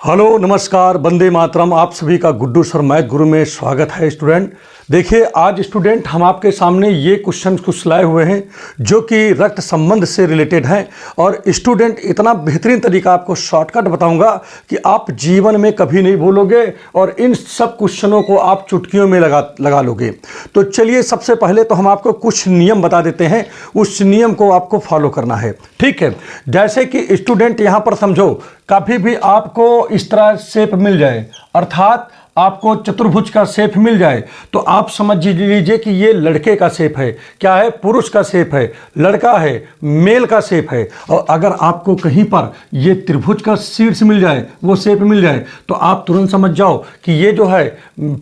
Hello नमस्कार, वंदे मातरम। आप सभी का गुड्डू सर मैथ गुरु में स्वागत है। स्टूडेंट देखिए, आज स्टूडेंट हम आपके सामने ये क्वेश्चन कुछ लाए हुए हैं जो कि रक्त संबंध से रिलेटेड हैं। और स्टूडेंट इतना बेहतरीन तरीका आपको शॉर्टकट बताऊंगा कि आप जीवन में कभी नहीं भूलोगे और इन सब क्वेश्चनों को आप चुटकियों में लगा लोगे। तो चलिए, सबसे पहले तो हम आपको कुछ नियम बता देते हैं, उस नियम को आपको फॉलो करना है। ठीक है, जैसे कि स्टूडेंट यहाँ पर समझो, कभी भी आपको इस तरह शेप मिल जाए, अर्थात आपको चतुर्भुज का शेप मिल जाए, तो आप समझ लीजिए कि ये लड़के का शेप है। क्या है? पुरुष का शेप है, लड़का है, मेल का शेप है। और अगर आपको कहीं पर ये त्रिभुज का शीर्ष मिल जाए, वो शेप मिल जाए, तो आप तुरंत समझ जाओ कि ये जो है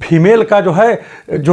फीमेल का जो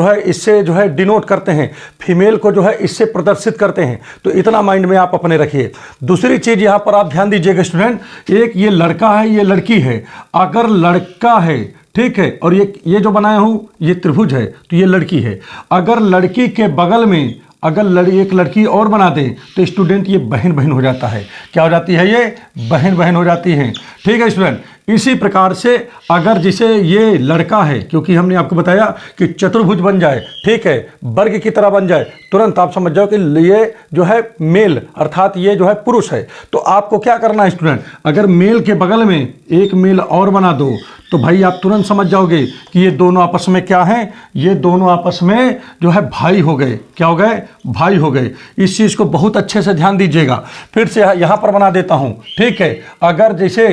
है इससे जो है डिनोट करते हैं, फीमेल को जो है इससे प्रदर्शित करते हैं। तो इतना माइंड में आप अपने रखिए। दूसरी चीज़ यहाँ पर आप ध्यान दीजिएगा स्टूडेंट, एक ये लड़का है, ये लड़की है। अगर लड़का है, ठीक है, और ये जो बनाया हूँ ये त्रिभुज है, तो ये लड़की है। अगर लड़की के बगल में अगर एक लड़की और बना दे तो स्टूडेंट ये बहन बहन हो जाता है। क्या हो जाती है? ये बहन बहन हो जाती है। ठीक है स्टूडेंट, इसी प्रकार से अगर जिसे ये लड़का है, क्योंकि हमने आपको बताया कि चतुर्भुज बन जाए, ठीक है, वर्ग की तरह बन जाए, तुरंत आप समझ जाओ कि ये जो है मेल, अर्थात ये जो है पुरुष है। तो आपको क्या करना है स्टूडेंट, अगर मेल के बगल में एक मेल और बना दो तो भाई आप तुरंत समझ जाओगे कि ये दोनों आपस में क्या हैं, ये दोनों आपस में जो है भाई हो गए। क्या हो गए? भाई हो गए। इस चीज़ को बहुत अच्छे से ध्यान दीजिएगा। फिर से यहाँ पर बना देता हूँ। ठीक है, अगर जैसे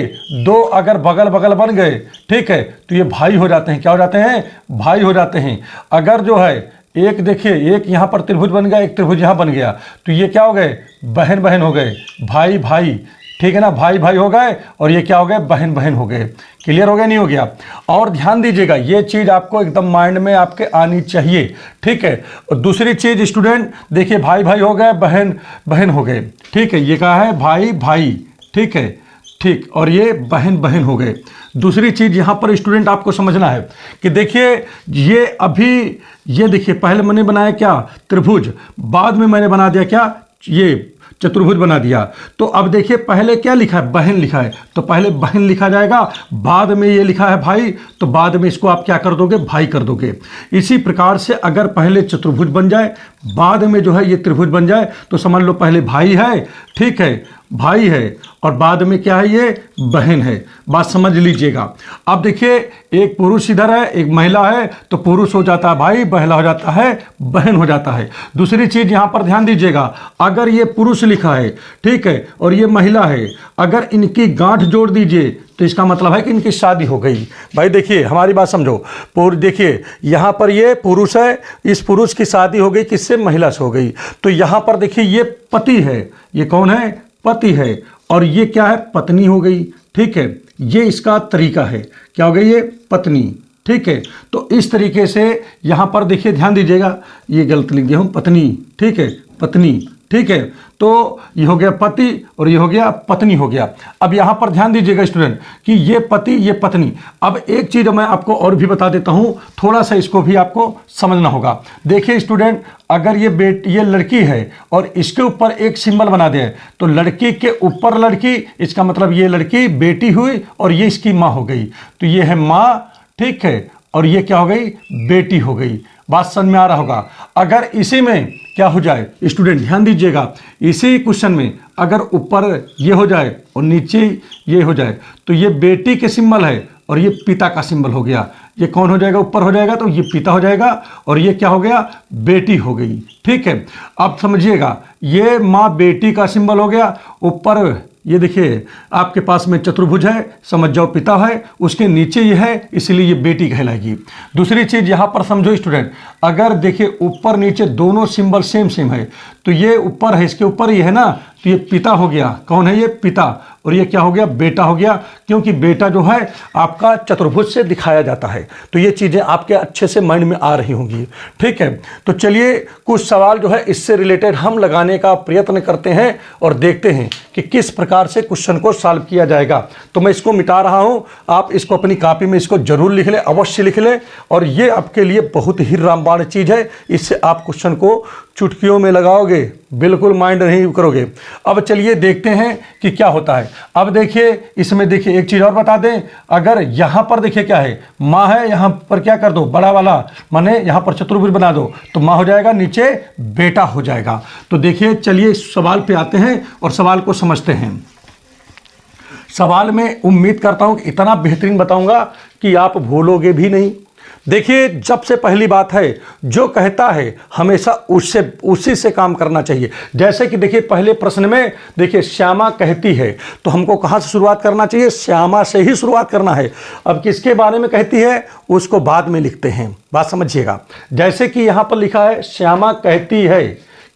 दो अगर बगल बगल बन गए, ठीक है, तो ये भाई हो जाते हैं। क्या हो जाते हैं? भाई हो जाते हैं। अगर जो है एक देखिए, एक यहाँ पर त्रिभुज बन गया, एक त्रिभुज यहाँ बन गया, तो ये क्या हो गए? बहन बहन हो गए, भाई भाई। ठीक है ना, भाई भाई हो गए, और ये क्या हो गए? बहन बहन हो गए। क्लियर हो गया? नहीं हो गया? और ध्यान दीजिएगा, ये चीज़ आपको एकदम माइंड में आपके आनी चाहिए। ठीक है, और दूसरी चीज़ स्टूडेंट देखिए, भाई भाई हो गए, बहन बहन हो गए। ठीक है, ये कहा है भाई भाई, ठीक है, ठीक, और ये बहन बहन हो गए। दूसरी चीज़ यहाँ पर स्टूडेंट आपको समझना है कि देखिए, ये अभी ये देखिए, पहले मैंने बनाया क्या? त्रिभुज, बाद में मैंने बना दिया क्या? ये चतुर्भुज बना दिया। तो अब देखिए, पहले क्या लिखा है? बहन लिखा है, तो पहले बहन लिखा जाएगा, बाद में ये लिखा है भाई, तो बाद में इसको आप क्या कर दोगे? भाई कर दोगे। इसी प्रकार से अगर पहले चतुर्भुज बन जाए, बाद में जो है ये त्रिभुज बन जाए, तो समझ लो पहले भाई है, ठीक है, भाई है, और बाद में क्या है? ये बहन है। बात समझ लीजिएगा। अब देखिए, एक पुरुष इधर है, एक महिला है, तो पुरुष हो जाता है भाई, महिला हो जाता है बहन हो जाता है। दूसरी चीज यहाँ पर ध्यान दीजिएगा, अगर ये पुरुष लिखा है, ठीक है, और ये महिला है, अगर इनकी गांठ जोड़ दीजिए तो इसका मतलब है कि इनकी शादी हो गई। भाई देखिए, हमारी बात समझो। देखिए, यहाँ पर ये पुरुष है, इस पुरुष की शादी हो गई किससे? महिला से हो गई। तो यहाँ पर देखिए, ये पति है, ये कौन है? पति है, और ये क्या है? पत्नी हो गई। ठीक है, ये इसका तरीका है। क्या हो गई? ये पत्नी। ठीक है, तो इस तरीके से यहाँ पर देखिए, ध्यान दीजिएगा, ये गलत लिख दिया हूँ, पत्नी। ठीक है, पत्नी। ठीक है, तो ये हो गया पति और ये हो गया पत्नी हो गया। अब यहाँ पर ध्यान दीजिएगा स्टूडेंट कि ये पति, ये पत्नी। अब एक चीज़ मैं आपको और भी बता देता हूँ, थोड़ा सा इसको भी आपको समझना होगा। देखिए स्टूडेंट, अगर ये लड़की है और इसके ऊपर एक सिंबल बना दे, तो लड़की के ऊपर लड़की, इसका मतलब ये लड़की बेटी हुई और ये इसकी माँ हो गई। तो ये है माँ, ठीक है, और ये क्या हो गई? बेटी हो गई। बात समझ में आ रहा होगा। अगर इसी में क्या हो जाए स्टूडेंट, ध्यान दीजिएगा, इसी क्वेश्चन में अगर ऊपर ये हो जाए और नीचे ये हो जाए, तो ये बेटी के सिंबल है और ये पिता का सिंबल हो गया। ये कौन हो जाएगा? ऊपर हो जाएगा, तो ये पिता हो जाएगा, और ये क्या हो गया? बेटी हो गई। ठीक है, अब समझिएगा, ये माँ बेटी का सिंबल हो गया, ऊपर ये देखिए आपके पास में चतुर्भुज है, समझ जाओ पिता है, उसके नीचे ये है, इसलिए ये बेटी कहलाएगी। दूसरी चीज यहाँ पर समझो स्टूडेंट, अगर देखिए ऊपर नीचे दोनों सिंबल सेम सेम है, तो ये ऊपर है, इसके ऊपर ये है ना, तो ये पिता हो गया। कौन है? ये पिता। और ये क्या हो गया? बेटा हो गया, क्योंकि बेटा जो है आपका चतुर्भुज से दिखाया जाता है। तो ये चीज़ें आपके अच्छे से माइंड में आ रही होंगी। ठीक है, तो चलिए कुछ सवाल जो है इससे रिलेटेड हम लगाने का प्रयत्न करते हैं और देखते हैं कि किस प्रकार से क्वेश्चन को सॉल्व किया जाएगा। तो मैं इसको मिटा रहा हूँ, आप इसको अपनी कॉपी में इसको जरूर लिख लें, अवश्य लिख लें, और ये आपके लिए बहुत ही रामबाण चीज़ है। इससे आप क्वेश्चन को चुटकियों में लगाओगे, बिल्कुल माइंड नहीं करोगे। अब चलिए देखते हैं कि क्या होता है। अब देखिए इसमें, देखिए एक चीज़ और बता दें, अगर यहाँ पर देखिए क्या है, माँ है, यहाँ पर क्या कर दो बड़ा वाला, माने यहाँ पर चतुर्भुज बना दो तो माँ हो जाएगा, नीचे बेटा हो जाएगा। तो देखिए चलिए सवाल पे आते हैं और सवाल को समझते हैं। सवाल में उम्मीद करता हूँ कि इतना बेहतरीन बताऊंगा कि आप भूलोगे भी नहीं। देखिए जब से पहली बात है, जो कहता है हमेशा उसी से काम करना चाहिए। जैसे कि देखिए पहले प्रश्न में देखिए श्यामा कहती है, तो हमको कहाँ से शुरुआत करना चाहिए, श्यामा से ही शुरुआत करना है। अब किसके बारे में कहती है उसको बाद में लिखते हैं, बात समझिएगा। जैसे कि यहाँ पर लिखा है श्यामा कहती है,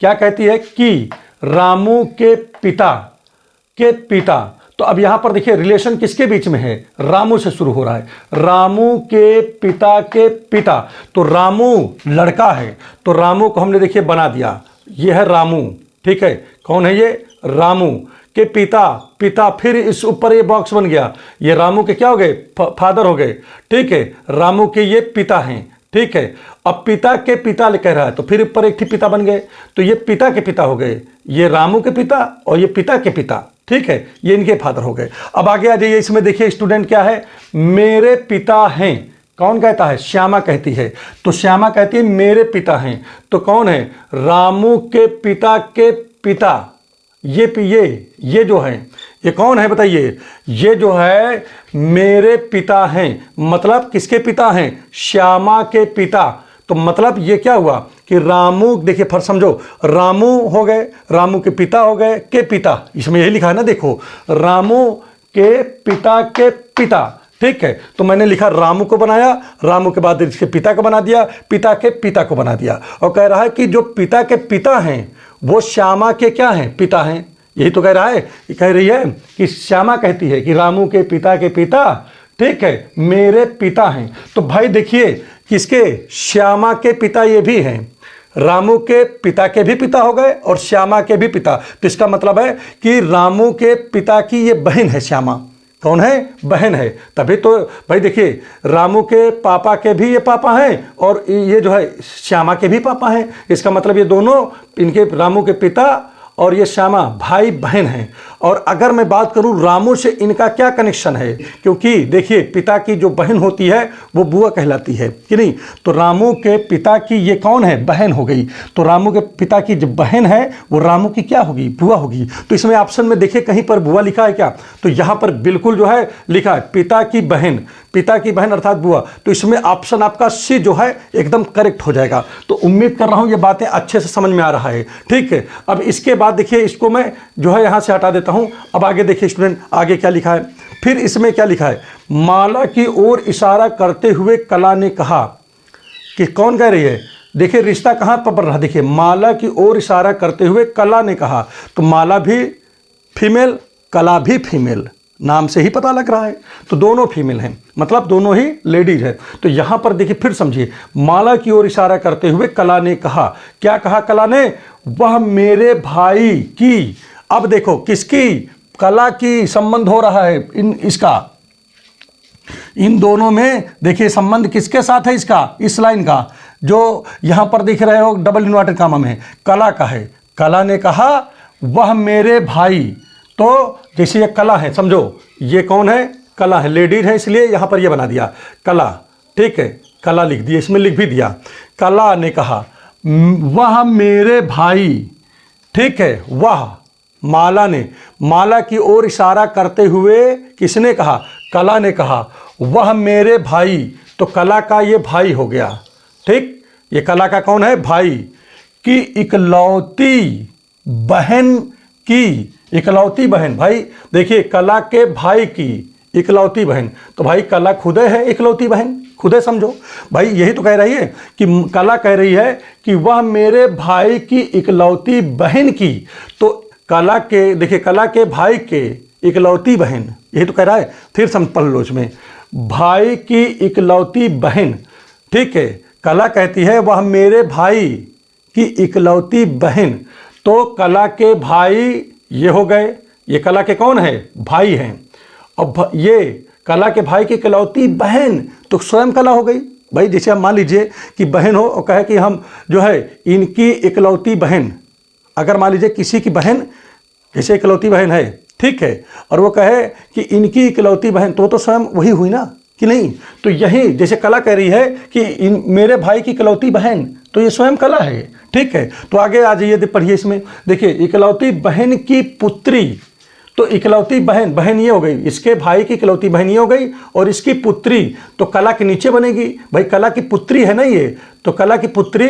क्या कहती है कि रामू के पिता। तो अब यहां पर देखिए रिलेशन किसके बीच में है, रामू से शुरू हो रहा है, रामू के पिता। तो रामू लड़का है, तो रामू को हमने देखिए बना दिया, ये है रामू, ठीक है। कौन है ये, रामू के पिता। फिर इस ऊपर ये बॉक्स बन गया, ये रामू के क्या हो गए, फादर हो गए, ठीक है। रामू के ये पिता हैं, ठीक है। अब पिता के पिता कह रहा है, तो फिर ऊपर एक ही पिता बन गए, तो ये पिता के पिता हो गए, ये रामू के पिता और ये पिता के पिता, ठीक है, ये इनके फादर हो गए। अब आगे आ जाइए, इसमें देखिए स्टूडेंट क्या है, मेरे पिता हैं। कौन कहता है, श्यामा कहती है। तो श्यामा कहती है मेरे पिता हैं, तो कौन है, रामू के पिता। ये जो है, ये कौन है बताइए, ये जो है मेरे पिता हैं, मतलब किसके पिता हैं, श्यामा के पिता। तो मतलब ये क्या हुआ कि रामू, देखिए फर्स्ट समझो, रामू हो गए, रामू के पिता हो गए, के पिता, इसमें यही लिखा है ना, देखो रामू के पिता, ठीक है। तो मैंने लिखा रामू को बनाया, रामू के बाद इसके पिता को बना दिया, पिता के पिता को बना दिया, और कह रहा है कि जो पिता के पिता हैं वो श्यामा के क्या हैं, पिता हैं। यही तो कह रहा है, कह रही है कि श्यामा कहती है कि रामू के पिता, ठीक है, मेरे पिता हैं। तो भाई देखिए किसके, श्यामा के पिता ये भी हैं, रामू के पिता के भी पिता हो गए और श्यामा के भी पिता। तो इसका मतलब है कि रामू के पिता की ये बहन है श्यामा। कौन है, बहन है। तभी तो भाई देखिए रामू के पापा के भी ये पापा हैं और ये जो है श्यामा के भी पापा हैं। इसका मतलब ये दोनों, इनके रामू के पिता और ये श्यामा भाई बहन हैं। और अगर मैं बात करूं रामू से इनका क्या कनेक्शन है, क्योंकि देखिए पिता की जो बहन होती है वो बुआ कहलाती है कि नहीं। तो रामू के पिता की ये कौन है, बहन हो गई। तो रामू के पिता की जो बहन है वो रामू की क्या होगी, बुआ होगी। तो इसमें ऑप्शन में देखिए कहीं पर बुआ लिखा है क्या, तो यहाँ पर बिल्कुल जो है लिखा है पिता की बहन अर्थात बुआ। तो इसमें ऑप्शन आपका सी जो है एकदम करेक्ट हो जाएगा। तो उम्मीद कर रहा हूँ ये बातें अच्छे से समझ में आ रहा है, ठीक है। अब इसके बाद देखिए इसको मैं जो है यहाँ से हटा देता हूँ। अब आगे देखिए स्टूडेंट, आगे क्या लिखा है, फिर इसमें क्या लिखा है, माला की ओर इशारा करते हुए कला ने कहा, कि कौन कह रही है, देखिए रिश्ता कहाँ पर बन रहा है, देखिए माला की ओर इशारा करते हुए कला ने कहा। तो माला भी फीमेल, कला भी फीमेल, नाम से ही पता लग रहा है। तो दोनों फीमेल हैं, मतलब दोनों ही लेडीज है। तो यहाँ पर देखिए फिर समझिए, माला की ओर इशारा करते हुए कला ने कहा, क्या कहा कला ने, वह मेरे भाई की। अब देखो किसकी, कला की संबंध हो रहा है इन दोनों में। देखिए संबंध किसके साथ है इसका, इस लाइन का जो यहाँ पर दिख रहे हो डबल इन्वर्टेड कामा में, कला का है। कला ने कहा वह मेरे भाई, तो जैसे ये कला है, समझो ये कौन है, कला है, लेडीज है, इसलिए यहाँ पर ये बना दिया कला, ठीक है, कला लिख दिया, इसमें लिख भी दिया। कला ने कहा वह मेरे भाई, ठीक है, वह माला ने, माला की ओर इशारा करते हुए किसने कहा, कला ने कहा वह मेरे भाई। तो कला का ये भाई हो गया, ठीक, ये कला का कौन है, भाई की इकलौती बहन की, इकलौती बहन। भाई देखिए कला के भाई की इकलौती बहन, तो भाई कला खुदे है इकलौती बहन, खुदे समझो भाई। यही तो कह रही है कि कला कह रही है कि वह मेरे भाई की इकलौती बहन की। तो कला के, देखिए कला के भाई के इकलौती बहन, यही तो कह रहा है। फिर समझ पढ़ लो इसमें, भाई की इकलौती बहन, ठीक है। कला कहती है वह मेरे भाई की इकलौती बहन। तो कला के भाई ये हो गए, ये कला के कौन है, भाई हैं। अब ये कला के भाई की इकलौती बहन, तो स्वयं कला हो गई, भाई जैसे हम मान लीजिए कि बहन हो और कहे कि हम जो है इनकी इकलौती बहन, अगर मान लीजिए किसी की बहन जैसे इकलौती बहन है, ठीक है, और वो कहे कि इनकी इकलौती बहन, तो स्वयं वही हुई ना कि नहीं। तो यही जैसे कला कह रही है कि मेरे भाई की इकलौती बहन, तो ये स्वयं कला है, ठीक है। तो आगे आ जाइए, पढ़िए इसमें, देखिए इकलौती बहन की पुत्री, तो इकलौती बहन, बहन ये हो गई, इसके भाई की इकलौती बहन ये हो गई, और इसकी पुत्री तो कला के नीचे बनेगी, भाई कला की पुत्री है ना ये, तो कला की पुत्री,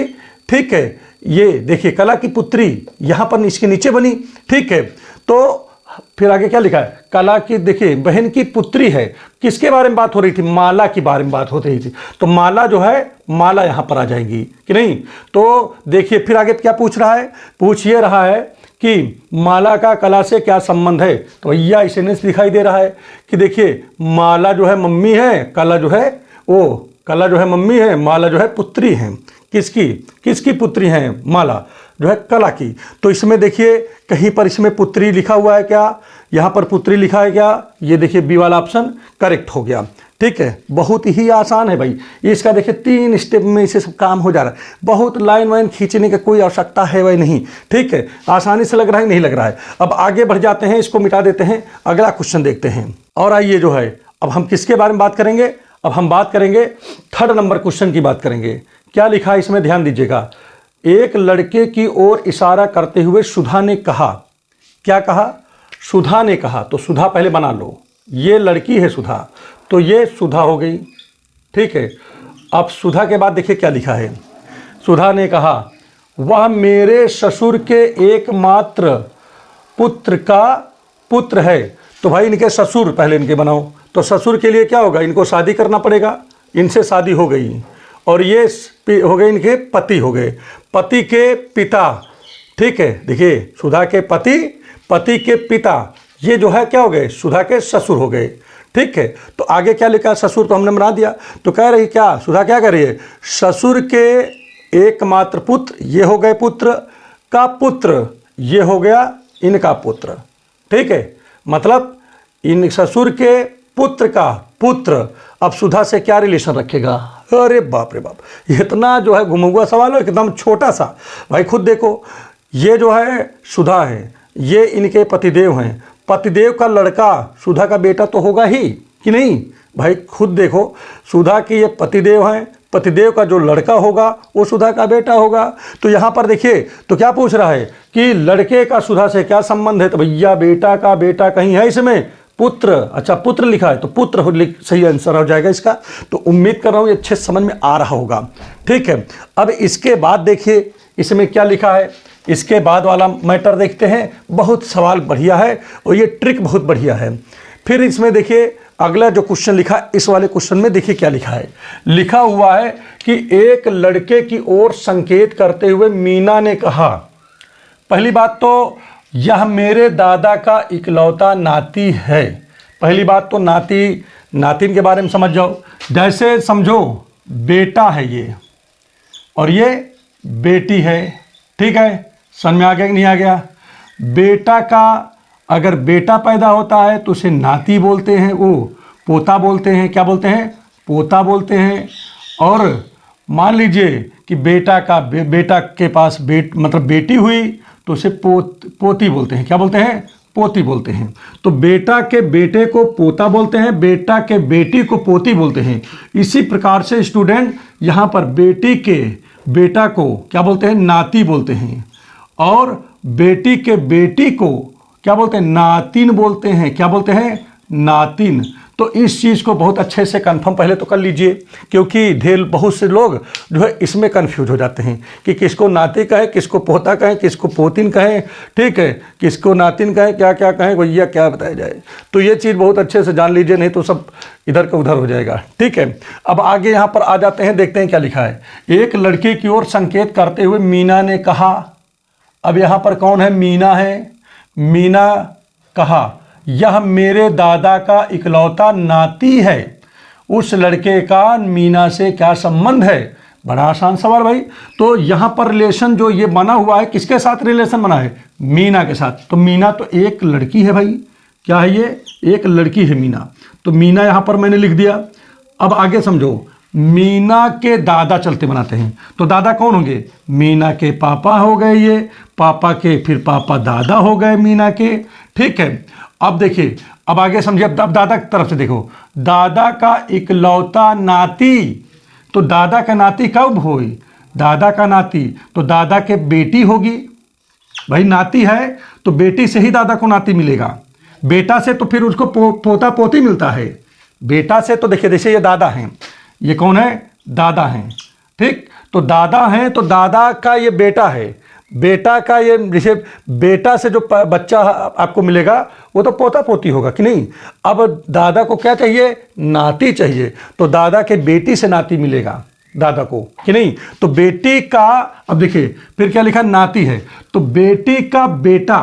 ठीक है। ये देखिए कला की पुत्री यहाँ पर इसके नीचे बनी, ठीक है। तो फिर आगे क्या लिखा है, कला की, देखिए बहन की पुत्री है, किसके बारे में बात हो रही थी, माला के बारे में बात हो रही थी, तो माला जो है, माला यहाँ पर आ जाएगी कि नहीं। तो देखिए फिर आगे क्या पूछ रहा है, पूछ ये रहा है कि माला का कला से क्या संबंध है। तो भैया इसे दिखाई दे रहा है कि देखिए माला जो है मम्मी है, कला जो है वो, कला जो है मम्मी है, माला जो है पुत्री है। किसकी, किसकी पुत्री है, माला जो है कला की। तो इसमें देखिए कहीं पर इसमें पुत्री लिखा हुआ है क्या, यहाँ पर पुत्री लिखा है क्या, ये देखिए बी वाला ऑप्शन करेक्ट हो गया, ठीक है। बहुत ही आसान है भाई, इसका देखिए 3 स्टेप में इसे सब काम हो जा रहा है, बहुत लाइन वाइन खींचने की कोई आवश्यकता है वही नहीं, ठीक है। आसानी से लग रहा है, नहीं लग रहा है। अब आगे बढ़ जाते हैं, इसको मिटा देते हैं, अगला क्वेश्चन देखते हैं। और आइए जो है अब हम किसके बारे में बात करेंगे, अब हम बात करेंगे 3rd नंबर क्वेश्चन की बात करेंगे। क्या लिखा है इसमें, ध्यान दीजिएगा। एक लड़के की ओर इशारा करते हुए सुधा ने कहा, क्या कहा, सुधा ने कहा, तो सुधा पहले बना लो, ये लड़की है सुधा, तो ये सुधा हो गई, ठीक है। अब सुधा के बाद देखिए क्या लिखा है, सुधा ने कहा वह मेरे ससुर के एकमात्र पुत्र का पुत्र है। तो भाई इनके ससुर पहले इनके बनाओ, तो ससुर के लिए क्या होगा, इनको शादी करना पड़ेगा, इनसे शादी हो गई, और ये हो गए इनके पति, हो गए पति के पिता, ठीक है। देखिए सुधा के पति, पति के पिता, ये जो है क्या हो गए, सुधा के ससुर हो गए, ठीक है। तो आगे क्या लिखा, ससुर तो हमने बना दिया, तो कह रही क्या, सुधा क्या कह रही है, ससुर के एकमात्र पुत्र, ये हो गए पुत्र का पुत्र, ये हो गया इनका पुत्र, ठीक है। मतलब इन ससुर के पुत्र का पुत्र अब सुधा से क्या रिलेशन रखेगा। अरे बाप रे बाप, इतना जो है घुमा सवाल है, एकदम छोटा सा। भाई खुद देखो, ये जो है सुधा है, ये इनके पतिदेव हैं, पतिदेव का लड़का सुधा का बेटा तो होगा ही कि नहीं। भाई खुद देखो, सुधा के ये पतिदेव हैं, पतिदेव का जो लड़का होगा वो सुधा का बेटा होगा। तो यहाँ पर देखिए तो क्या पूछ रहा है कि लड़के का सुधा से क्या संबंध है, तो भैया बेटा का बेटा कहीं है इसमें, पुत्र, अच्छा पुत्र लिखा है तो पुत्र सही आंसर हो जाएगा इसका। तो उम्मीद कर रहा हूँ ये अच्छे समझ में आ रहा होगा, ठीक है। अब इसके बाद देखिए इसमें क्या लिखा है, इसके बाद वाला मैटर देखते हैं। बहुत सवाल बढ़िया है और ये ट्रिक बहुत बढ़िया है। फिर इसमें देखिए अगला जो क्वेश्चन लिखा है, इस वाले क्वेश्चन में देखिए क्या लिखा है, लिखा हुआ है कि एक लड़के की ओर संकेत करते हुए मीना ने कहा, पहली बात तो यह मेरे दादा का इकलौता नाती है। पहली बात तो नाती, नातिन के बारे में समझ जाओ, जैसे समझो बेटा है ये और ये बेटी है, ठीक है। समझ में आ गया कि नहीं आ गया। बेटा का अगर बेटा पैदा होता है तो उसे नाती बोलते हैं, वो पोता बोलते हैं, क्या बोलते हैं, पोता बोलते हैं। और मान लीजिए कि बेटा के पास मतलब बेटी हुई तो उसे पोती बोलते हैं, क्या बोलते हैं, पोती बोलते हैं। तो बेटा के बेटे को पोता बोलते हैं, बेटा के बेटी को पोती बोलते हैं। इसी प्रकार से स्टूडेंट यहाँ पर बेटी के बेटा को क्या बोलते हैं, नाती बोलते हैं, और बेटी के बेटी को क्या बोलते हैं, नातिन बोलते हैं, क्या बोलते हैं, नातिन। तो इस चीज़ को बहुत अच्छे से कंफर्म पहले तो कर लीजिए, क्योंकि बहुत से लोग जो है इसमें कंफ्यूज हो जाते हैं कि किसको नाती कहें, किसको पोता कहें, किसको पोतिन कहें, ठीक है, किसको नातिन कहें, क्या क्या कहें, भैया क्या बताया जाए। तो ये चीज़ बहुत अच्छे से जान लीजिए, नहीं तो सब इधर का उधर हो जाएगा, ठीक है। अब आगे यहाँ पर आ जाते हैं, देखते हैं क्या लिखा है। एक लड़की की ओर संकेत करते हुए मीना ने कहा, अब यहाँ पर कौन है, मीना है। मीना कहा यह मेरे दादा का इकलौता नाती है। उस लड़के का मीना से क्या संबंध है। बड़ा आसान सवाल भाई। तो यहाँ पर रिलेशन जो ये बना हुआ है, किसके साथ रिलेशन बना है, मीना के साथ। तो मीना तो एक लड़की है भाई, क्या है ये, एक लड़की है मीना। तो मीना यहाँ पर मैंने लिख दिया। अब आगे समझो, मीना के दादा चलते बनाते हैं, तो दादा कौन होंगे? मीना के पापा हो गए, ये पापा के फिर पापा दादा हो गए मीना के। ठीक है, अब देखिए, अब आगे समझिए। अब दादा की तरफ से देखो, दादा का इकलौता नाती, तो दादा का नाती कब हुई? दादा का नाती तो दादा के बेटी होगी। भाई नाती है तो बेटी से ही दादा को नाती मिलेगा, बेटा से तो फिर उसको पोता पोती मिलता है। बेटा से तो देखिए, जैसे ये दादा हैं, ये कौन है? दादा हैं। ठीक, तो दादा हैं तो दादा का ये बेटा है, बेटा का ये, जैसे बेटा से जो बच्चा आपको मिलेगा वो तो पोता पोती होगा कि नहीं। अब दादा को क्या चाहिए? नाती चाहिए, तो दादा के बेटी से नाती मिलेगा दादा को कि नहीं। तो बेटी का, अब देखिए फिर क्या लिखा? नाती है, तो बेटी का बेटा,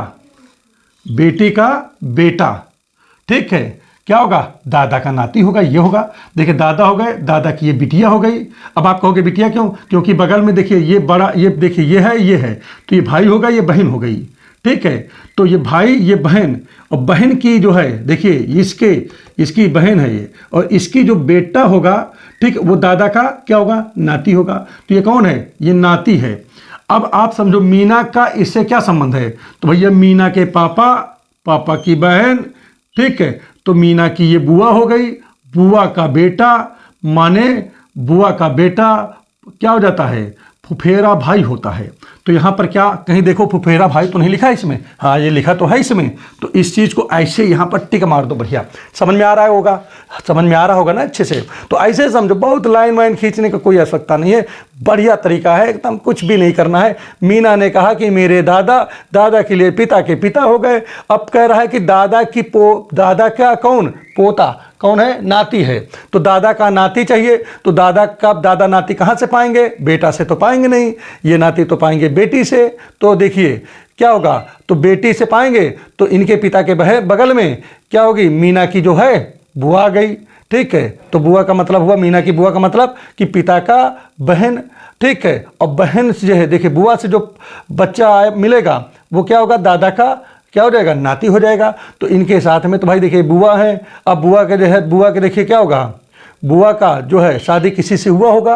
बेटी का बेटा, ठीक है, क्या होगा? दादा का नाती होगा, ये होगा। देखिए दादा हो गए, दादा की ये बिटिया हो गई। अब आप कहोगे बिटिया क्यों? क्योंकि बगल में देखिए ये बड़ा, ये देखिए ये है, ये है, तो ये भाई होगा, ये बहन हो गई। ठीक है, तो ये भाई, ये बहन, और बहन की जो है, देखिए इसकी बहन है ये, और इसकी जो बेटा होगा, ठीक, वो दादा का क्या होगा? नाती होगा। तो ये कौन है? ये नाती है। अब आप समझो मीना का इससे क्या संबंध है? तो भैया मीना के पापा, पापा की बहन, ठीक है, तो मीना की ये बुआ हो गई, बुआ का बेटा, माने बुआ का बेटा क्या हो जाता है? फुफेरा भाई होता है। तो यहाँ पर क्या कहीं देखो फुफेरा भाई तो नहीं लिखा है इसमें? हाँ, ये लिखा तो है इसमें। तो इस चीज़ को ऐसे यहाँ पर टिक मार दो, बढ़िया समझ में आ रहा होगा, समझ में आ रहा होगा ना अच्छे से। तो ऐसे समझो, बहुत लाइन वाइन खींचने का कोई आवश्यकता नहीं है, बढ़िया तरीका है एकदम, कुछ भी नहीं करना है। मीना ने कहा कि मेरे दादा, दादा के लिए पिता के पिता हो गए। अब कह रहा है कि दादा की दादा क्या, कौन? पोता, कौन है? नाती है, तो दादा का नाती चाहिए। तो दादा का दादा नाती कहाँ से पाएंगे? बेटा से तो पाएंगे नहीं, ये नाती तो पाएंगे बेटी से। तो देखिए क्या होगा? तो बेटी से पाएंगे तो इनके पिता के बगल में क्या होगी? मीना की जो है बुआ आ गई। ठीक है, तो बुआ का मतलब हुआ, मीना की बुआ का मतलब कि पिता का बहन। ठीक है, और बहन से जो है, देखिए बुआ से जो बच्चा मिलेगा वो क्या होगा? दादा का क्या हो जाएगा? नाती हो जाएगा। तो इनके साथ में तो भाई देखिए बुआ है। अब बुआ के जो है, बुआ के देखिए क्या होगा? बुआ का जो है शादी किसी से हुआ होगा,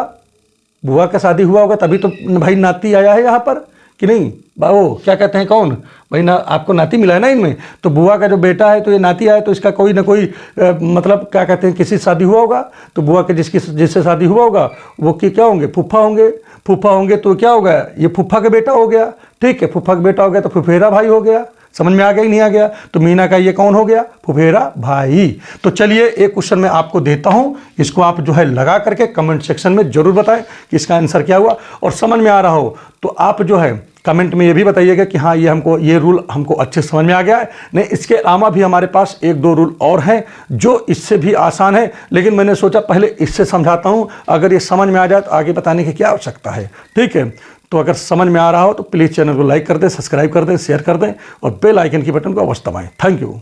बुआ का शादी हुआ होगा, तभी तो भाई नाती आया है यहाँ पर कि नहीं। बाबू क्या कहते हैं, कौन भाई ना, आपको नाती मिला है ना इनमें। तो बुआ का जो बेटा है तो ये नाती आया, तो इसका कोई ना कोई मतलब क्या कहते हैं, किसी से शादी हुआ होगा। तो बुआ के जिससे शादी हुआ होगा वो क्या होंगे? फूफा होंगे। फूफा होंगे तो क्या हो गया? ये फूफा का बेटा हो गया। ठीक है, फूफा का बेटा हो गया तो फुफेरा भाई हो गया। समझ में आ गया कि नहीं आ गया? तो मीना का ये कौन हो गया? फुफेरा भाई। तो चलिए एक क्वेश्चन मैं आपको देता हूं, इसको आप जो है लगा करके कमेंट सेक्शन में जरूर बताएं कि इसका आंसर क्या हुआ। और समझ में आ रहा हो तो आप जो है कमेंट में ये भी बताइएगा कि हाँ ये रूल हमको अच्छे से समझ में आ गया है। नहीं, इसके अलावा भी हमारे पास 1-2 रूल और हैं जो इससे भी आसान है, लेकिन मैंने सोचा पहले इससे समझाता हूँ, अगर ये समझ में आ जाए तो आगे बताने की क्या आवश्यकता है। ठीक है, तो अगर समझ में आ रहा हो तो प्लीज़ चैनल को लाइक कर दें, सब्सक्राइब कर दें, शेयर कर दें और बेल आइकन की बटन को अवश्य दबाएं। Thank you.